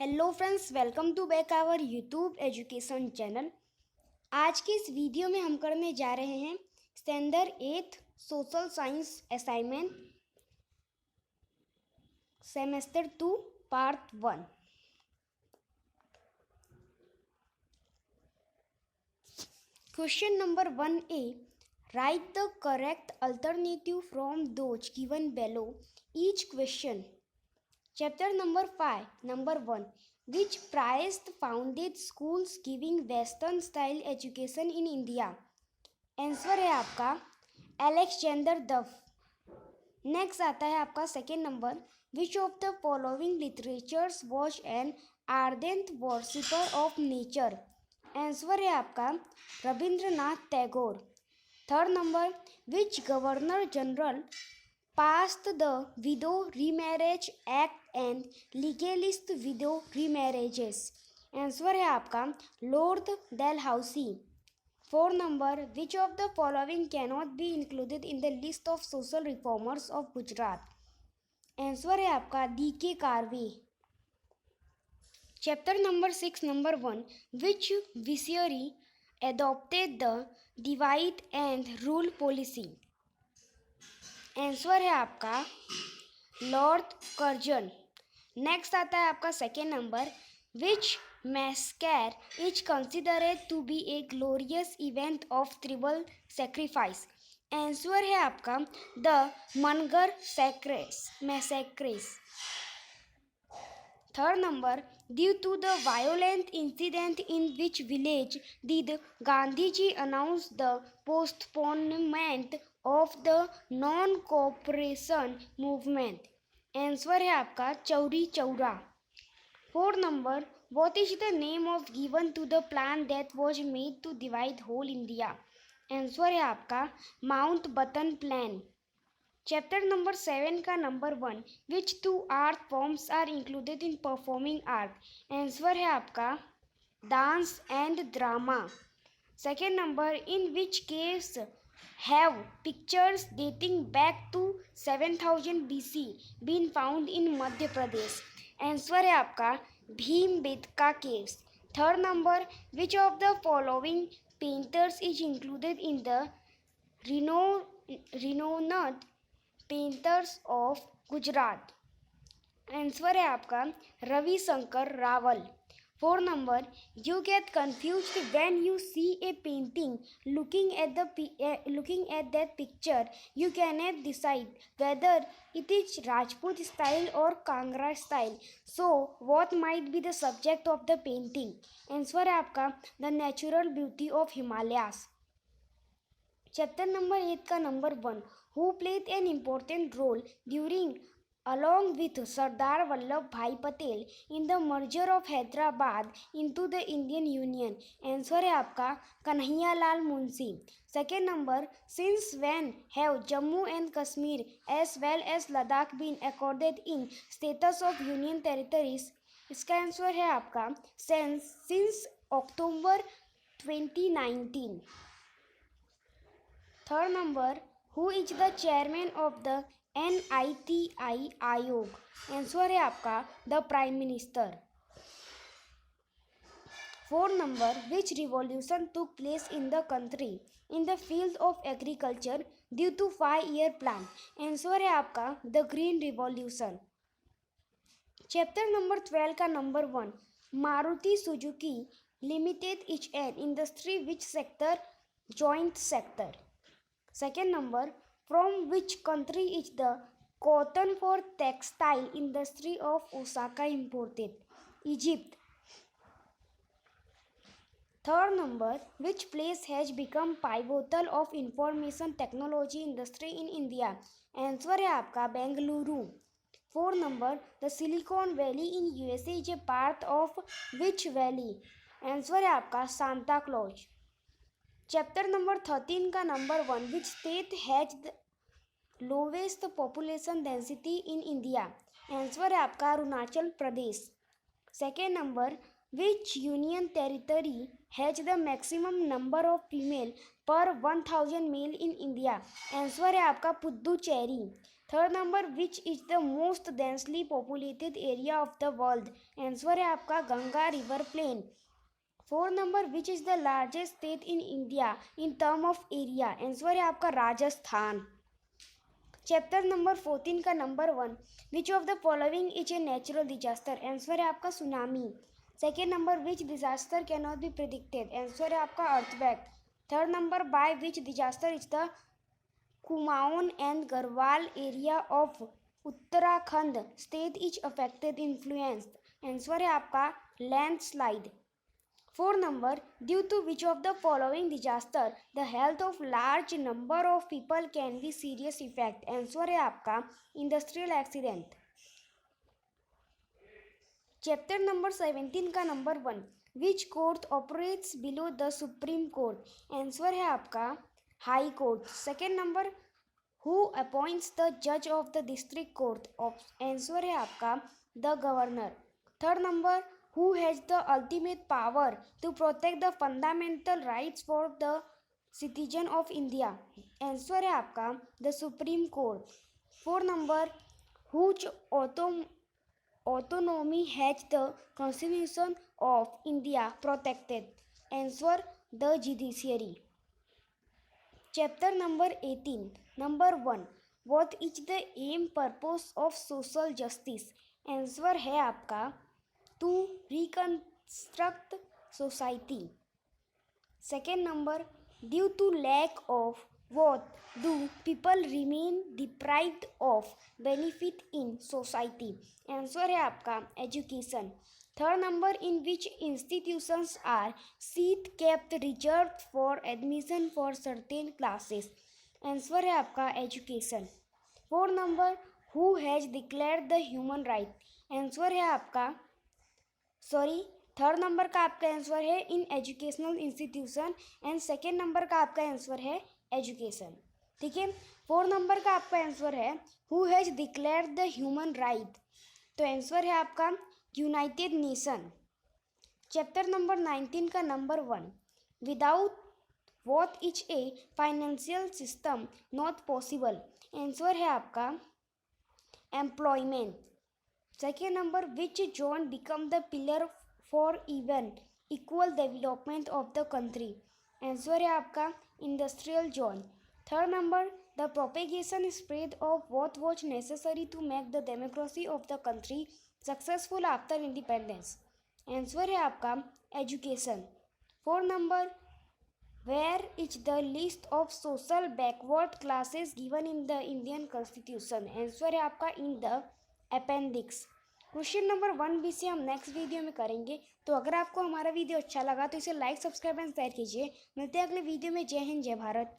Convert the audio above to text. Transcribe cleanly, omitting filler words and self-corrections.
Hello friends, welcome to back our YouTube education channel. आज के इस वीडियो में हम करने जा रहे हैं standard 8 social science assignment semester 2 part 1। Question number 1A, right the correct alternative from those given below each question. Chapter number 5, number 1. Which prized founded schools giving Western style education in India? Answer है आपका Alexander डफ। Next आता है आपका second number, which of the following literatures was an ardent worshipper of nature? Answer है आपका Rabindranath Tagore. Third number, which governor general passed the Widow Remarriage Act and legalist widow remarriages? Answer है आपका Lord Dalhousie. Four number, which of the following cannot be included in the list of social reformers of Gujarat? Answer है आपका DK कार्वे। Chapter number 6, number 1. Which viceroy adopted the divide and rule policy? Answer है आपका lord Curzon. Next आता है आपका second number, which massacre is considered to be a glorious event of tribal sacrifice? Answer है आपका the Mangarh massacre. Third number, due to the violent incident in which village did Gandhiji announce the postponement of the non cooperation movement? Answer है आपका Chauri Chaura. Fourth number, what is the name of given to the plan that was made to divide whole India? Answer है आपका Mountbatten plan. Chapter number 7 का number 1, which two art forms are included in performing art? Answer है आपका dance and drama. Second number, in which case have pictures dating back to 7000 BC been found in Madhya Pradesh? Answer है आपका Bhimbetka caves। Third number, which of the following painters is included in the renowned painters of Gujarat? Answer है आपका Ravishankar Rawal. Four number, you get confused when you see a painting. Looking at that picture, you cannot decide whether it is Rajput style or Kangra style. So, what might be the subject of the painting? Answer है आपका the natural beauty of Himalayas। Chapter number 8 का number 1, who played an important role during along with Sardar Vallabhbhai Patel in the merger of Hyderabad into the Indian Union? Answer है आपका Kanhaiya Lal Munshi. Second number, since when have Jammu and Kashmir as well as Ladakh been accorded in status of union territories? इसका answer है आपका since October 2019। Third number, who is the chairman of the NITI Aayog? Answer है आपका the prime minister. Fourth number, which revolution took place in the country in the field of agriculture due to 5-year plan? Answer है आपका the green revolution. Chapter number 12 का number 1, Maruti Suzuki limited is an industry which sector? Joint sector. Second number, from which country is the cotton for textile industry of Osaka imported? Egypt। Third number, which place has become pivotal of information technology industry in India? Answer है आपका Bengaluru. Fourth number, the Silicon Valley in USA is a part of which valley? Answer है आपका Santa Claus. Chapter number 13 का number 1, which state has the lowest population density in India? Answer है आपका Arunachal Pradesh. Second number, which union territory has the maximum number of female per 1000 male in India? Answer है आपका Puducherry. Third number which is the most densely populated area of the world, answer है आपका Ganga river plain. Fourth number which is the largest state in India in term of area, answer है आपका Rajasthan. Chapter number 14 का number 1, which of the following is a natural disaster, answer है आपका tsunami. Second number which disaster can not be predicted, answer है आपका earthquake. Third number by which disaster is the Kumaon and Garhwal area of Uttarakhand state is affected influenced, answer है आपका landslide. Four number due to which of the following disaster the health of large number of people can be serious effect, answer है आपका industrial accident. Chapter number 17 का number 1, which court operates below the supreme court, answer है आपका high court. Second number who appoints the जज of the district court, answer है आपका the governor. Third number who has the ultimate power to protect the fundamental rights for the citizen of India, answer है आपका the supreme court. Four number हुच autonomy has the constitution of India protected, answer the judiciary। Chapter number 18, number 1, what is the aim purpose of social justice, answer है आपका to reconstruct society। Second number, due to lack of what do people remain deprived of benefit in society, answer है आपका education. Third number in which institutions are seat kept reserve for admission for certain classes, answer है आपका education. Fourth number who has declared the human right, answer है आपका third number का आपका answer है in educational institution and second number का आपका answer है एजुकेशन, ठीक है। फोर्थ नंबर का आपका आंसर है who has declared the human right, तो आंसर है आपका यूनाइटेड नेशन। चैप्टर नंबर 19 का number 1, without what is a financial system not possible, answer है आपका employment. Second number which zone become the pillar for even equal development of the country, answer है आपका industrial zone. Third number the propagation spread of what was necessary to make the democracy of the country successful after independence, answer है आपका education। Four number where is the list of social backward classes given in the Indian Constitution, answer है आपका in the appendix। Question number 1 भी से हम next video में करेंगे। तो अगर आपको हमारा वीडियो अच्छा लगा तो इसे लाइक सब्सक्राइब एंड शेयर कीजिए। मिलते हैं अगले वीडियो में। जय हिंद, जय भारत।